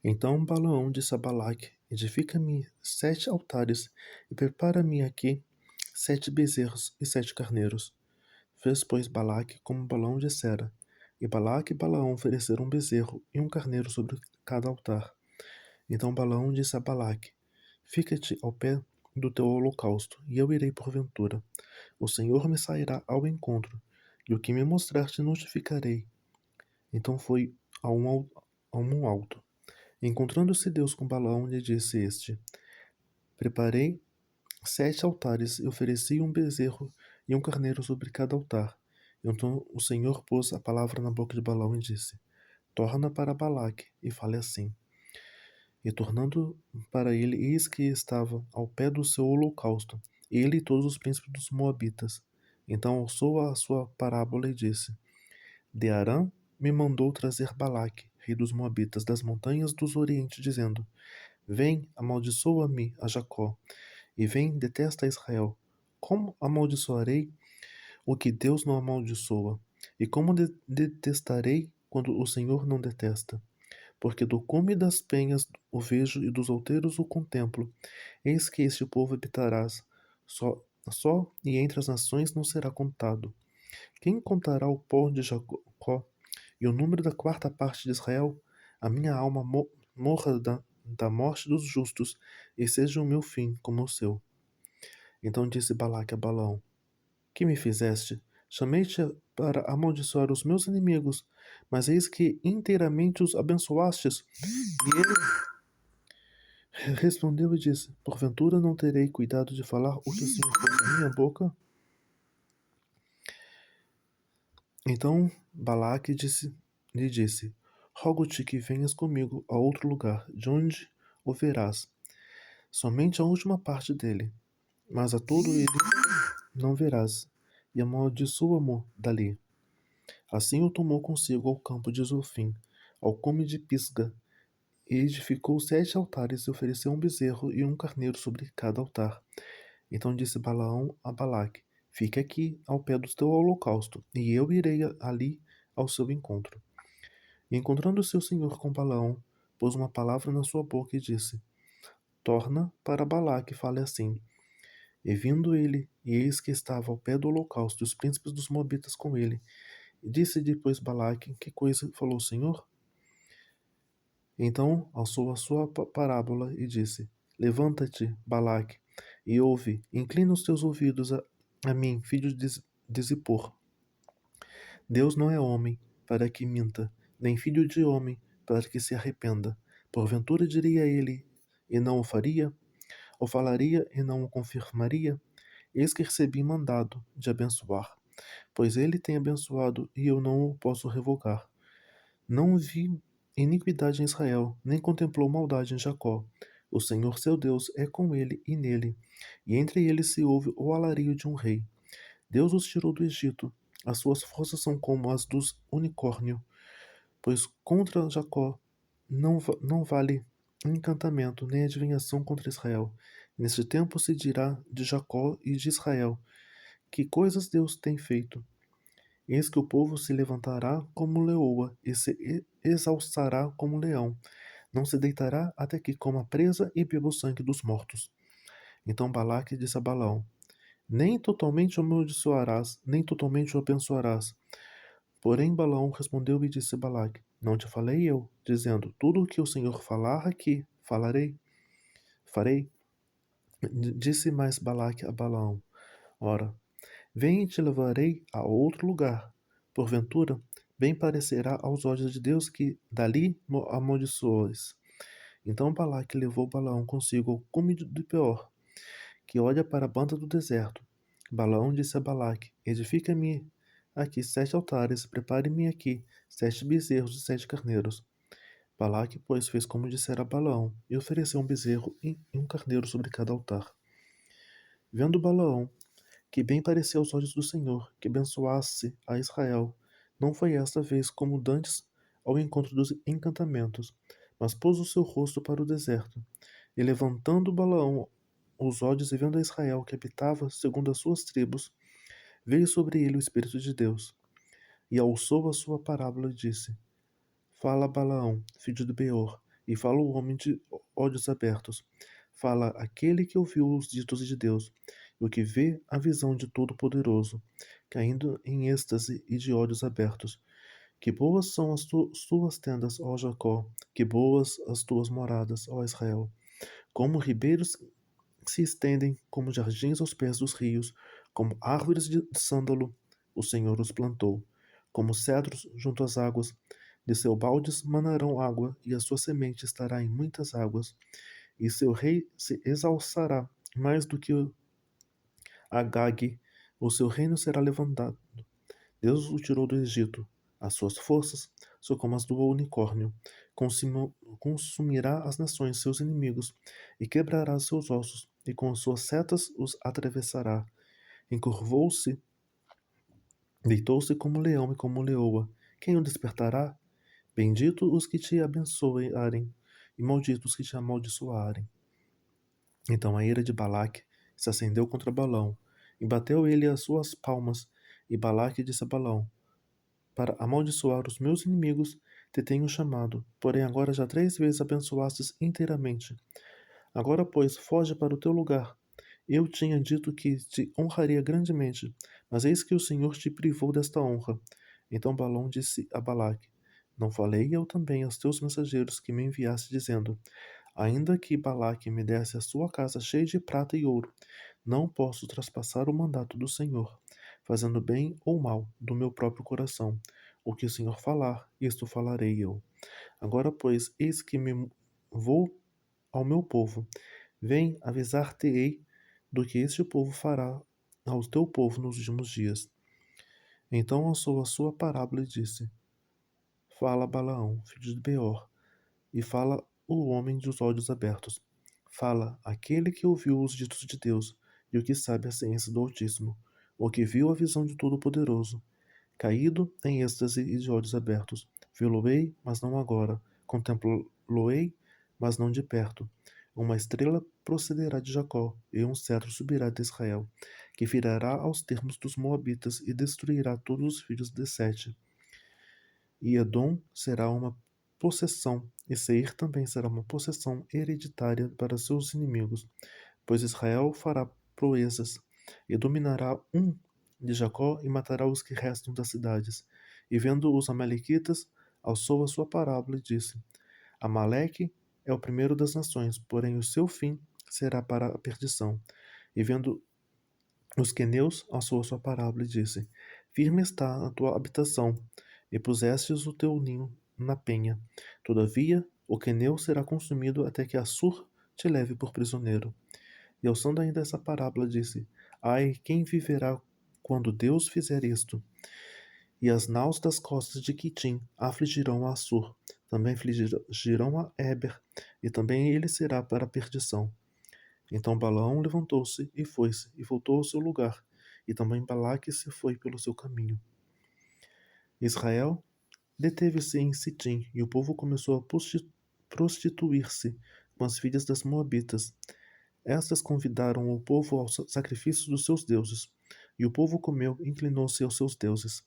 Então Balaão disse a Balaque: Edifica-me 7 altares e prepara-me aqui 7 bezerros e 7 carneiros. Fez, pois, Balaque como Balaão dissera. E Balaque e Balaão ofereceram um bezerro e um carneiro sobre cada altar. Então Balaão disse a Balaque: Fica-te ao pé do teu holocausto, e eu irei porventura. O Senhor me sairá ao encontro, e o que me mostrar te notificarei. Então foi ao monte alto. Encontrando-se Deus com Balaão, lhe disse este: Preparei 7 altares e ofereci um bezerro e um carneiro sobre cada altar. Então o Senhor pôs a palavra na boca de Balaão e disse: Torna para Balaque e fale assim. E tornando para ele, eis que estava ao pé do seu holocausto, ele e todos os príncipes dos Moabitas. Então alçou a sua parábola e disse: De Arã me mandou trazer Balaque, rei dos Moabitas, das montanhas dos Oriente, dizendo: Vem, amaldiçoa-me a Jacó, e vem, detesta a Israel. Como amaldiçoarei o que Deus não amaldiçoa? E como detestarei quando o Senhor não detesta? Porque do cume das penhas o vejo e dos outeiros o contemplo. Eis que este povo habitarás só e entre as nações não será contado. Quem contará o pó de Jacó e o número da quarta parte de Israel? A minha alma morra da morte dos justos, e seja o meu fim como o seu. Então disse Balaque a Balaão: Que me fizeste? Chamei-te para amaldiçoar os meus inimigos, mas eis que inteiramente os abençoastes. E ele respondeu e disse: Porventura não terei cuidado de falar o que o Senhor pôs na minha boca? Então Balaque lhe disse: Rogo-te que venhas comigo a outro lugar, de onde o verás, somente a última parte dele, mas a todo ele não verás, e amaldiçoa-mo dali. Assim o tomou consigo ao campo de Zofim, ao cume de Pisga, e edificou 7 altares e ofereceu um bezerro e um carneiro sobre cada altar. Então disse Balaão a Balaque: Fique aqui ao pé do teu holocausto, e eu irei ali ao seu encontro. E encontrando-se o Senhor com Balaão, pôs uma palavra na sua boca e disse: Torna para Balaque e fale assim. E vindo ele, e eis que estava ao pé do holocausto, os príncipes dos Moabitas com ele. E disse depois Balaque: Que coisa falou o Senhor? Então alçou a sua parábola e disse: Levanta-te, Balaque, e ouve, inclina os teus ouvidos a mim, filho de Zippor. Deus não é homem para que minta, nem filho de homem para que se arrependa. Porventura diria ele, e não o faria? Ou falaria e não o confirmaria? Eis que recebi mandado de abençoar, pois ele tem abençoado e eu não o posso revogar. Não vi iniquidade em Israel, nem contemplou maldade em Jacó. O Senhor seu Deus é com ele e nele, e entre eles se ouve o alarido de um rei. Deus os tirou do Egito, as suas forças são como as dos unicórnio, pois contra Jacó não vale encantamento nem adivinhação contra Israel. Neste tempo se dirá de Jacó e de Israel: Que coisas Deus tem feito? Eis que o povo se levantará como leoa e se exalçará como leão. Não se deitará até que coma presa e beba o sangue dos mortos. Então Balaque disse a Balaão: Nem totalmente o amaldiçoarás, nem totalmente o abençoarás. Porém Balaão respondeu e disse a Balaque: Não te falei eu, dizendo: Tudo o que o Senhor falar aqui, farei? Disse mais Balaque a Balaão: Ora, vem e te levarei a outro lugar. Porventura, bem parecerá aos olhos de Deus que dali amaldiçoes. Então Balaque levou Balaão consigo ao cume de Peor, que olha para a banda do deserto. Balaão disse a Balaque: Edifica-me aqui 7 altares, prepare-me aqui 7 bezerros e 7 carneiros. Balaque, pois, fez como dissera a Balaão, e ofereceu um bezerro e um carneiro sobre cada altar. Vendo Balaão que bem parecia aos olhos do Senhor, que abençoasse a Israel, não foi esta vez como dantes ao encontro dos encantamentos, mas pôs o seu rosto para o deserto, e levantando Balaão os olhos e vendo a Israel que habitava segundo as suas tribos, veio sobre ele o Espírito de Deus, e alçou a sua parábola e disse: Fala Balaão, filho de Beor, E fala o homem de olhos abertos. Fala aquele que ouviu os ditos de Deus, e o que vê a visão de Todo-Poderoso, caindo em êxtase e de olhos abertos. Que boas são as tuas tendas, ó Jacó, que boas as tuas moradas, ó Israel. Como ribeiros se estendem, como jardins aos pés dos rios, como árvores de sândalo, o Senhor os plantou. Como cedros junto às águas, de seu baldes manarão água, e a sua semente estará em muitas águas, e seu rei se exalçará mais do que Agag, o seu reino será levantado. Deus o tirou do Egito. As suas forças são como as do unicórnio. Consumirá as nações, seus inimigos, e quebrará seus ossos, e com as suas setas os atravessará. Encurvou-se, deitou-se como leão e como leoa. Quem o despertará? Bendito os que te abençoarem, e malditos os que te amaldiçoarem. Então a ira de Balaque se acendeu contra Balão, e bateu ele as suas palmas, e Balaque disse a Balão: Para amaldiçoar os meus inimigos te tenho chamado, porém agora já 3 vezes abençoastes inteiramente. Agora, pois, foge para o teu lugar. Eu tinha dito que te honraria grandemente, mas eis que o Senhor te privou desta honra. Então Balão disse a Balaque: Não falei eu também aos teus mensageiros que me enviaste, dizendo: Ainda que Balaque me desse a sua casa cheia de prata e ouro, não posso traspassar o mandato do Senhor, fazendo bem ou mal do meu próprio coração. O que o Senhor falar, isto falarei eu. Agora, pois, eis que me vou ao meu povo. Vem, avisar-te-ei do que este povo fará ao teu povo nos últimos dias. Então lançou a sua parábola e disse: Fala Balaão, filho de Beor, e fala o homem dos olhos abertos. Fala aquele que ouviu os ditos de Deus e o que sabe a ciência do Altíssimo, o que viu a visão de Todo-Poderoso. Caído em êxtase e de olhos abertos, vê-lo-ei, mas não agora. Contemplo-ei, mas não de perto. Uma estrela procederá de Jacó, e um cetro subirá de Israel, que virará aos termos dos Moabitas e destruirá todos os filhos de Sete. E Edom será uma possessão, e Seir também será uma possessão hereditária para seus inimigos, pois Israel fará proezas, e dominará de Jacó e matará os que restam das cidades. E vendo os amalequitas, alçou a sua parábola e disse: Amaleque é o primeiro das nações, porém o seu fim será para a perdição. E vendo os queneus, alçou a sua parábola e disse: Firme está a tua habitação, e pusestes o teu ninho na penha. Todavia, o queneu será consumido até que Assur te leve por prisioneiro. E alçando ainda essa parábola, disse: Ai, quem viverá quando Deus fizer isto? E as naus das costas de Quitim afligirão a Assur, também afligirão a Éber, e também ele será para a perdição. Então Balaão levantou-se e foi-se, e voltou ao seu lugar, e também Balaque se foi pelo seu caminho. Israel deteve-se em Sitim, e o povo começou a prostituir-se com as filhas das Moabitas. Estas convidaram o povo aos sacrifícios dos seus deuses, e o povo comeu e inclinou-se aos seus deuses.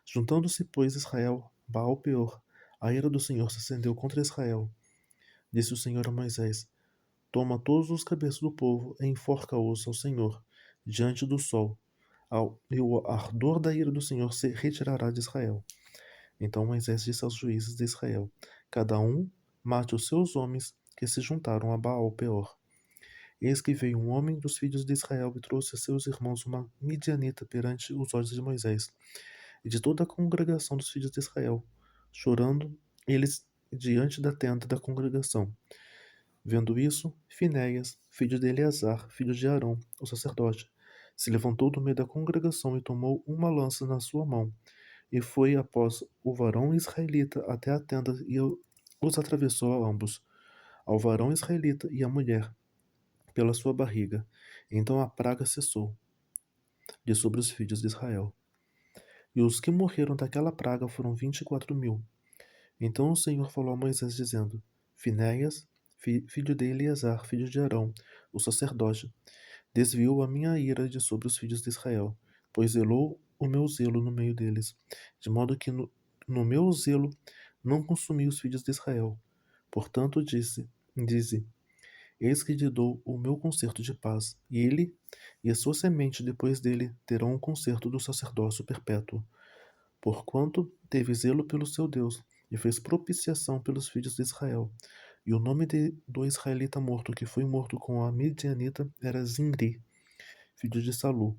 Juntando-se, pois, Israel, Baal-peor, a ira do Senhor se acendeu contra Israel. Disse o Senhor a Moisés: Toma todos os cabeças do povo e enforca-os ao Senhor, diante do sol, e o ardor da ira do Senhor se retirará de Israel. Então Moisés disse aos juízes de Israel: Cada um mate os seus homens que se juntaram a Baal-peor. Eis que veio um homem dos filhos de Israel e trouxe a seus irmãos uma midianita perante os olhos de Moisés e de toda a congregação dos filhos de Israel, chorando eles diante da tenda da congregação. Vendo isso, Finéias, filho de Eleazar, filho de Arão, o sacerdote, se levantou do meio da congregação e tomou uma lança na sua mão, e foi após o varão israelita até a tenda e os atravessou a ambos, ao varão israelita e à mulher, pela sua barriga. Então a praga cessou de sobre os filhos de Israel. E os que morreram daquela praga foram 24.000. Então o Senhor falou a Moisés, dizendo: Finéias, filho de Eleazar, filho de Arão, o sacerdote, desviou a minha ira de sobre os filhos de Israel, pois zelou o meu zelo no meio deles, de modo que no meu zelo não consumi os filhos de Israel. Portanto, dize, eis que lhe dou o meu concerto de paz, e ele e a sua semente depois dele terão um concerto do sacerdócio perpétuo, porquanto teve zelo pelo seu Deus, e fez propiciação pelos filhos de Israel. E o nome do israelita morto que foi morto com a midianita era Zimri, filho de Salu,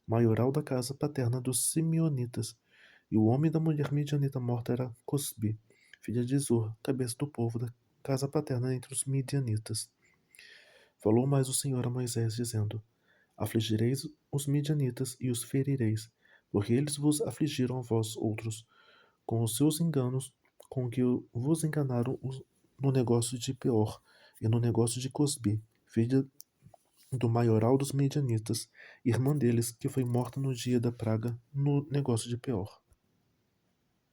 maioral da casa paterna dos Simeonitas. E o homem da mulher midianita morta era Cosbi, filha de Zur, cabeça do povo da casa paterna entre os midianitas. Falou mais o Senhor a Moisés, dizendo: Afligireis os midianitas e os ferireis, porque eles vos afligiram a vós outros, com os seus enganos, com que vos enganaram no negócio de Peor e no negócio de Cosbi, filha do maioral dos midianitas, irmã deles, que foi morta no dia da praga no negócio de Peor.